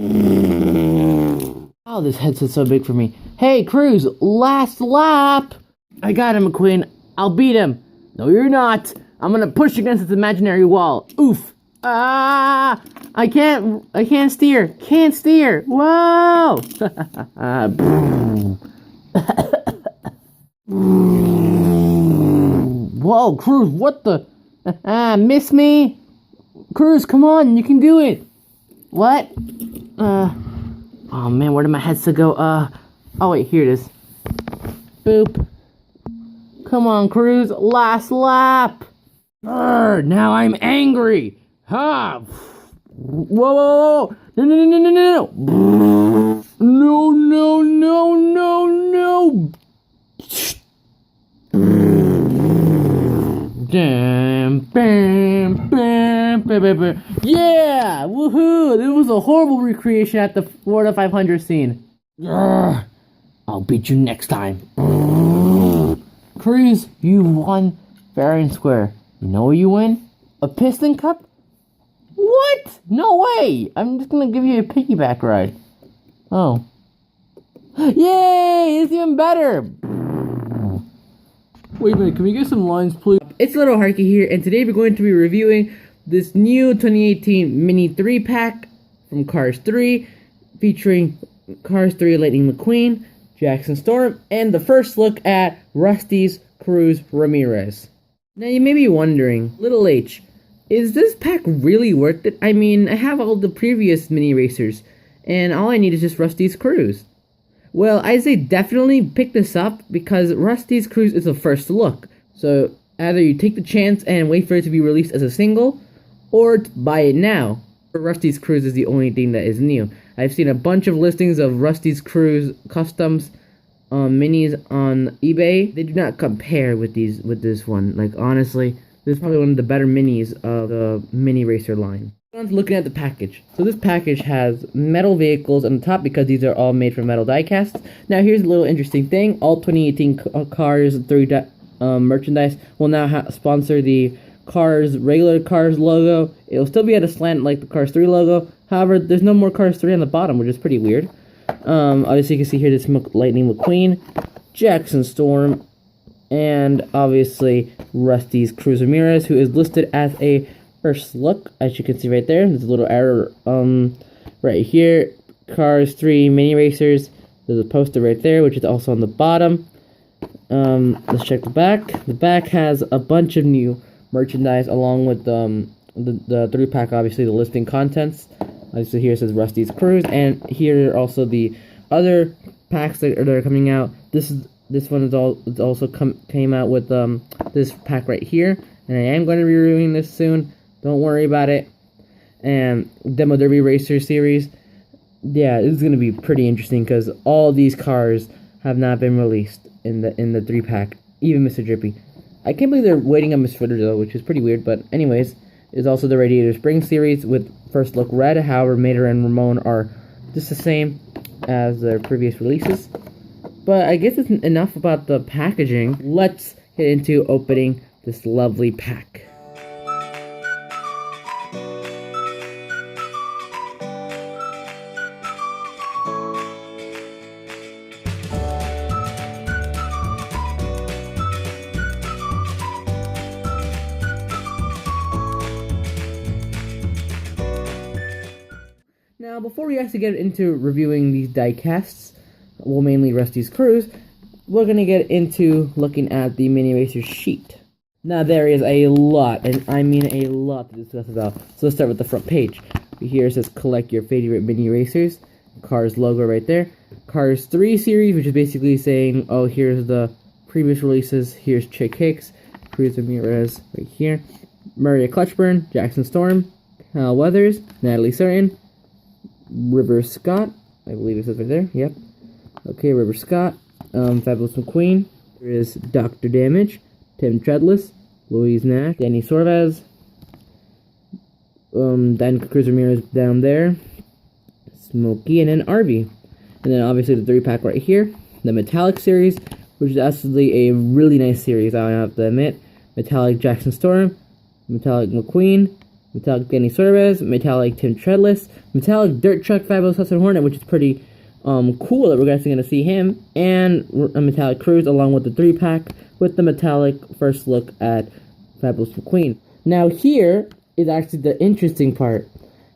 Oh, this headset's so big for me. Hey, Cruz, last lap! I got him, McQueen. I'll beat him. No, you're not. I'm gonna push against this imaginary wall. Oof. Ah! I can't steer. Can't steer. Whoa! Whoa, Cruz, what the? Miss me? Cruz, come on, you can do it. What? Oh man, where did my headset go? Oh wait, here it is. Boop. Come on, Cruz, last lap. Now I'm angry. Ha! Whoa, whoa, whoa! No, no, no, no, no, no! No, no, no, no, no! Bam, bam, bam, bam, bam, bam. Yeah! Woohoo! It was a horrible recreation at the Florida 500 scene. I'll beat you next time. Cruz, you won fair and square. You know what you win? A piston cup? What? No way! I'm just gonna give you a piggyback ride. Oh. Yay! It's even better! Wait a minute, can we get some lines, please? It's LittleHarky here, and today we're going to be reviewing this new 2018 mini 3-pack from Cars 3, featuring Cars 3 Lightning McQueen, Jackson Storm, and the first look at Rusteze Cruz Ramirez. Now you may be wondering, Little H, is this pack really worth it? I mean, I have all the previous mini racers, and all I need is just Rusteze Cruz. Well, I say definitely pick this up because Rusteze Cruz is a first look. So either you take the chance and wait for it to be released as a single, or buy it now. Rusteze Cruz is the only thing that is new. I've seen a bunch of listings of Rusteze Cruz customs minis on eBay. They do not compare with this one. Like, honestly, this is probably one of the better minis of the mini racer line. Looking at the package. So this package has metal vehicles on the top because these are all made from metal die casts. Now here's a little interesting thing. All 2018 Cars 3 merchandise will now sponsor the regular Cars logo. It'll still be at a slant like the Cars 3 logo. However, there's no more Cars 3 on the bottom, which is pretty weird. Obviously you can see here this Lightning McQueen, Jackson Storm, and obviously Rusteze Cruz Ramirez, who is listed as a first look, as you can see right there. There's a little arrow right here. Cars 3 mini racers. There's a poster right there, which is also on the bottom. Let's check the back. The back has a bunch of new merchandise along with the 3-pack, obviously the listing contents. Obviously here it says Rusteze Cruz, and here are also the other packs that are coming out. This one also came out with this pack right here, and I am going to be reviewing this soon. Don't worry about it. And Demo Derby Racer series. Yeah, this is going to be pretty interesting because all these cars have not been released in the 3-pack. Even Mr. Drippy. I can't believe they're waiting on Miss Fritter though, which is pretty weird. But anyways, there's also the Radiator Spring series with First Look Red. However, Mater and Ramon are just the same as their previous releases. But I guess it's enough about the packaging. Let's get into opening this lovely pack. Now, before we actually get into reviewing these die casts, well, mainly Rusteze Cruz, we're going to get into looking at the mini racer sheet. Now, there is a lot, and I mean a lot to discuss about. So let's start with the front page. Here it says collect your favorite mini racers. Cars logo right there. Cars 3 series, which is basically saying, oh, here's the previous releases. Here's Chick Hicks, Cruz Ramirez right here. Maria Clutchburn, Jackson Storm, Hal Weathers, Natalie Certain, River Scott, I believe it says right there, yep. Okay, River Scott, Fabulous McQueen, there is Dr. Damage, Tim Treadless, Louise Nash, Danny Sorvaz, Dan Cruz Ramirez down there, Smokey, and then Arby. And then obviously the 3-pack right here, the Metallic series, which is actually a really nice series, I have to admit. Metallic Jackson Storm, Metallic McQueen, metallic Danny Sorvez, metallic Tim Treadless, metallic Dirt Truck Fabulous Hudson Hornet, which is pretty cool that we're actually going to see him, and a metallic Cruz along with the 3-pack with the metallic First Look at Fabulous McQueen. Now here is actually the interesting part.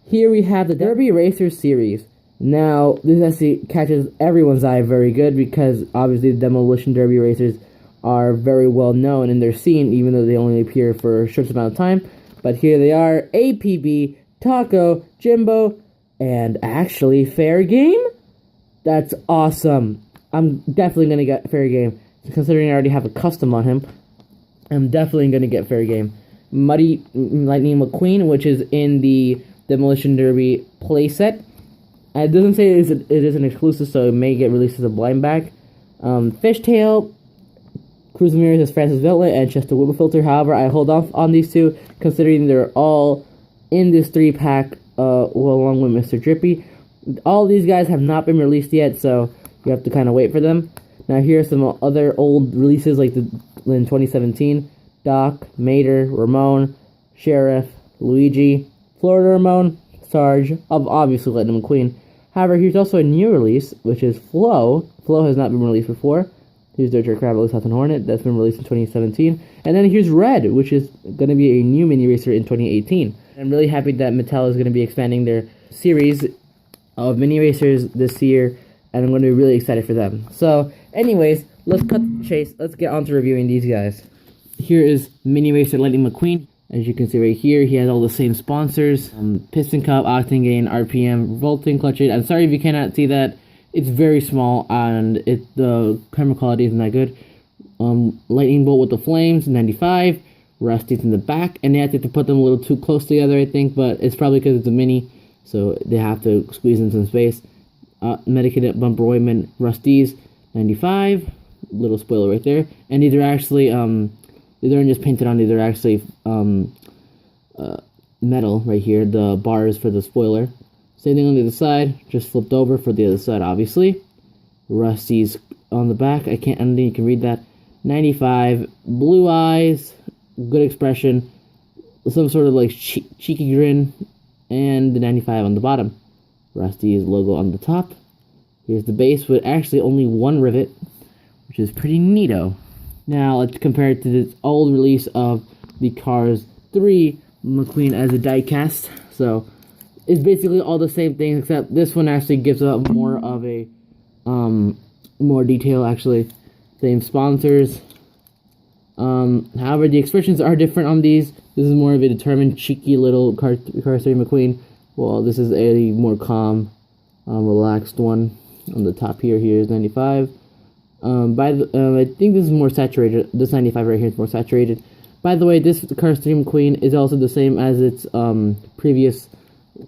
Here we have the Derby Racer series. Now this actually catches everyone's eye very good because obviously the Demolition Derby Racers are very well known in their scene, even though they only appear for a short amount of time. But here they are, APB, Taco, Jimbo, and actually Fair Game? That's awesome. I'm definitely going to get Fair Game. Considering I already have a custom on him, I'm definitely going to get Fair Game. Muddy Lightning McQueen, which is in the Demolition Derby playset. It doesn't say it is an exclusive, so it may get released as a blind bag. Fishtail, Cruz Ramirez as Francis Villa, and Chester Whipplefilter. However, I hold off on these two, considering they're all in this 3-pack, along with Mr. Drippy. All these guys have not been released yet, so you have to kind of wait for them. Now, here are some other old releases, like in 2017. Doc, Mater, Ramon, Sheriff, Luigi, Florida Ramon, Sarge, obviously Lightning McQueen. However, here's also a new release, which is Flo. Flo has not been released before. Here's Dirt Truck Fabulous Hudson Hornet, that's been released in 2017. And then here's Red, which is going to be a new mini racer in 2018. I'm really happy that Mattel is going to be expanding their series of mini racers this year, and I'm going to be really excited for them. So, anyways, let's cut the chase. Let's get on to reviewing these guys. Here is Mini Racer Lightning McQueen. As you can see right here, he has all the same sponsors. Piston Cup, Octane Gain, RPM, Revolting, Clutch It. I'm sorry if you cannot see that. It's very small, and the camera quality isn't that good. Lightning Bolt with the Flames, 95. Rusty's in the back, and they have to put them a little too close together, I think, but it's probably because it's a mini, so they have to squeeze in some space. Medicated Bumper Royman, Rusty's, 95. Little spoiler right there. And these are actually, these aren't just painted on, these are actually metal right here, the bars for the spoiler. Same thing on the other side, just flipped over for the other side, obviously. Rusty's on the back, I don't think you can read that. 95, blue eyes, good expression, some sort of like cheeky grin, and the 95 on the bottom. Rusty's logo on the top. Here's the base with actually only one rivet, which is pretty neato. Now let's compare it to this old release of the Cars 3 McQueen as a diecast. So it's basically all the same thing, except this one actually gives up more of a more detail, actually. Same sponsors. However, the expressions are different on these. This is more of a determined, cheeky little Car 3 McQueen. Well, this is a more calm, relaxed one. On the top here is 95. I think this is more saturated. This 95 right here is more saturated. By the way, this Car 3 McQueen is also the same as its previous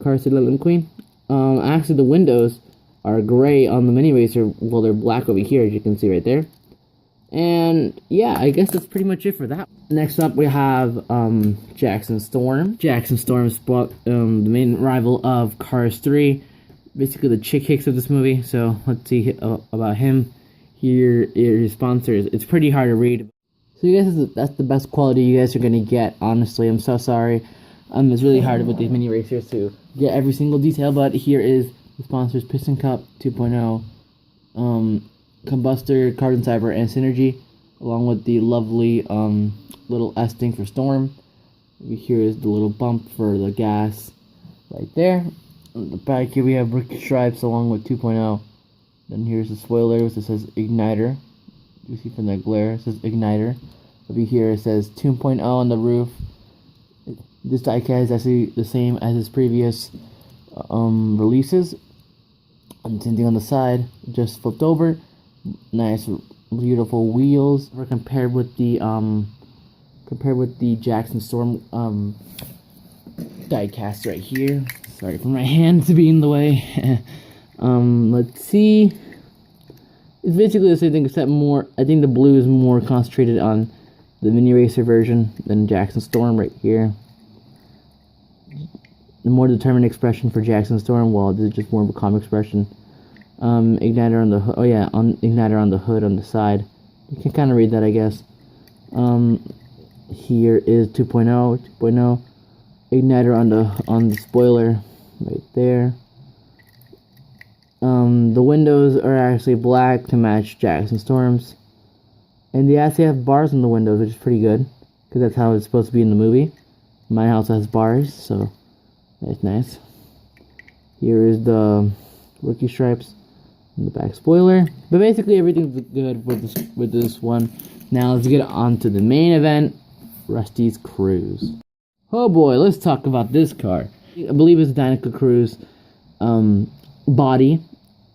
Car 3 McQueen. Actually, the windows are gray on the Mini Racer, while they're black over here, as you can see right there. And yeah, I guess that's pretty much it for that. Next up, we have Jackson Storm. Jackson Storm is the main rival of Cars 3. Basically the chick hicks of this movie. So let's see about him. Here are his sponsors. It's pretty hard to read. So you guys, that's the best quality you guys are gonna get. Honestly, I'm so sorry. It's really hard with these mini racers to get every single detail. But here is the sponsors: Piston Cup 2.0, Combustor, Carbon Cyber, and Synergy, along with the lovely little S thing for Storm. Here is the little bump for the gas right there. On the back here we have Ricky Stripes along with 2.0. Then here's the spoiler, which says Igniter. You see from that glare, it says Igniter. Over here it says 2.0 on the roof. This diecast is actually the same as its previous releases. And same thing on the side, just flipped over. Nice, beautiful wheels. We're compared with the Jackson Storm diecast right here. Sorry for my hand to be in the way. Let's see. It's basically the same thing, except more. I think the blue is more concentrated on the Mini Racer version than Jackson Storm right here. The more determined expression for Jackson Storm, while this is just more of a calm expression. Igniter on the hood. Oh yeah, Igniter on the hood on the side. You can kind of read that, I guess. Here is 2.0, igniter on the spoiler right there. The windows are actually black to match Jackson Storm's, and they actually have bars on the windows, which is pretty good because that's how it's supposed to be in the movie. My house has bars, so that's nice. Here is the rookie stripes and the back spoiler, but basically everything's good with this one. Now let's get on to the main event, Rusteze Cruz. Oh boy, let's talk about this car. I believe it's a Untitled Cruz body,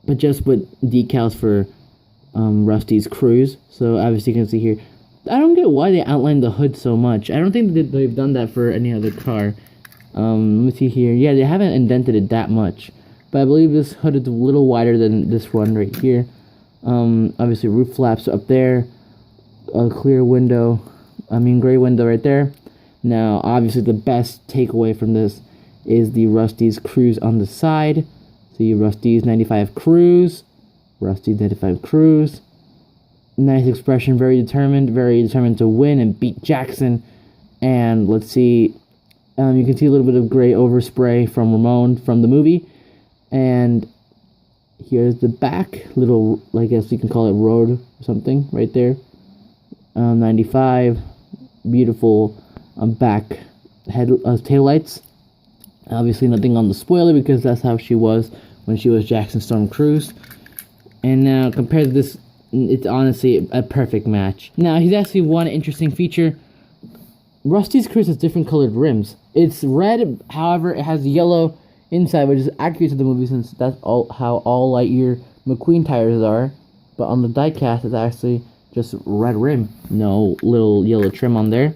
but just with decals for Rusteze Cruz. So obviously you can see here, I don't get why they outlined the hood so much. I don't think that they've done that for any other car. Let me see here. Yeah, they haven't indented it that much, but I believe this hood is a little wider than this one right here. Obviously roof flaps up there, a clear window, gray window right there. Now obviously the best takeaway from this is the Rusteze Cruz on the side. See, Rusteze 95 Cruz, Rusteze 95 Cruz. Nice expression, very determined to win and beat Jackson. And let's see, you can see a little bit of gray overspray from Ramon from the movie. And here's the back, little, I guess you can call it road or something right there. 95, beautiful back tail lights. Obviously nothing on the spoiler because that's how she was when she was Jackson Storm Cruz. And now compared to this, it's honestly a perfect match. Now he's actually one interesting feature. Rusteze Cruz has different colored rims. It's red, however, it has yellow inside, which is accurate to the movie since that's how all Lightyear McQueen tires are. But on the diecast, it's actually just red rim, no little yellow trim on there.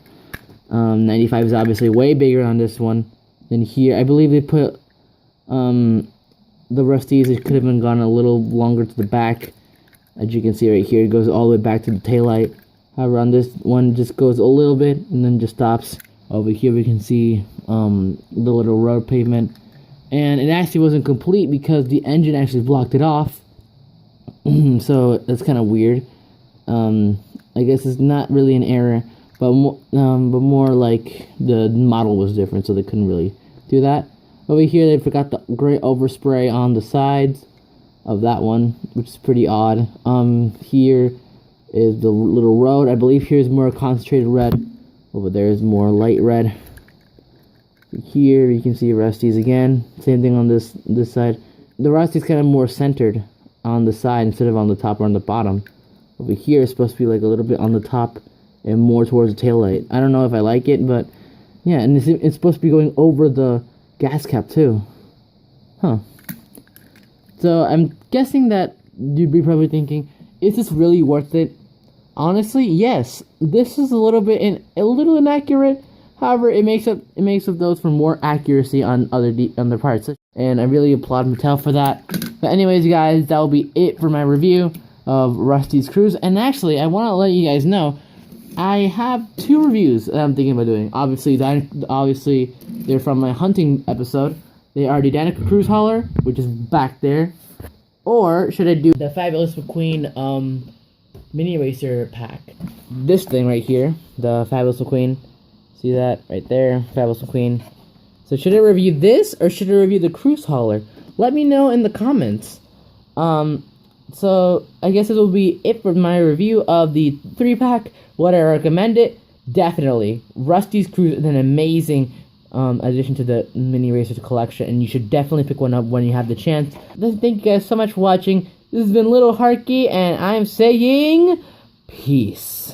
95 is obviously way bigger on this one than here. I believe they put the Rusteze, it could have been gone a little longer to the back. As you can see right here, it goes all the way back to the taillight. However, on this one, just goes a little bit and then just stops. Over here, we can see the little road pavement. And it actually wasn't complete because the engine actually blocked it off. So that's kind of weird. I guess it's not really an error, but more like the model was different, so they couldn't really do that. Over here, they forgot the gray overspray on the sides of that one, which is pretty odd. Here is the little road. I believe here's more concentrated red. Over there is more light red. Here you can see Rusteze again. Same thing on this side. The Rusteze kind of more centered on the side instead of on the top or on the bottom. Over here it's supposed to be like a little bit on the top and more towards the taillight. I don't know if I like it, but yeah, and it's supposed to be going over the gas cap too. Huh. So I'm guessing that you'd be probably thinking, is this really worth it? Honestly, yes. This is a little inaccurate. However, it makes up those for more accuracy on other parts, and I really applaud Mattel for that. But anyways, guys, that will be it for my review of Rusteze Cruz. And actually, I want to let you guys know I have 2 reviews that I'm thinking about doing. Obviously, they're from my hunting episode. They are the Danica Cruz hauler, which is back there, or should I do the Fabulous McQueen mini racer pack? This thing right here, the Fabulous McQueen. See that right there, Fabulous McQueen. So should I review this or should I review the Cruz hauler? Let me know in the comments. So I guess this will be it for my review of the 3-pack. Would I recommend it? Definitely. Rusteze Cruz is an amazing addition to the mini racers collection, and you should definitely pick one up when you have the chance. Thank you guys so much for watching. This has been LittleHarky, and I'm saying peace.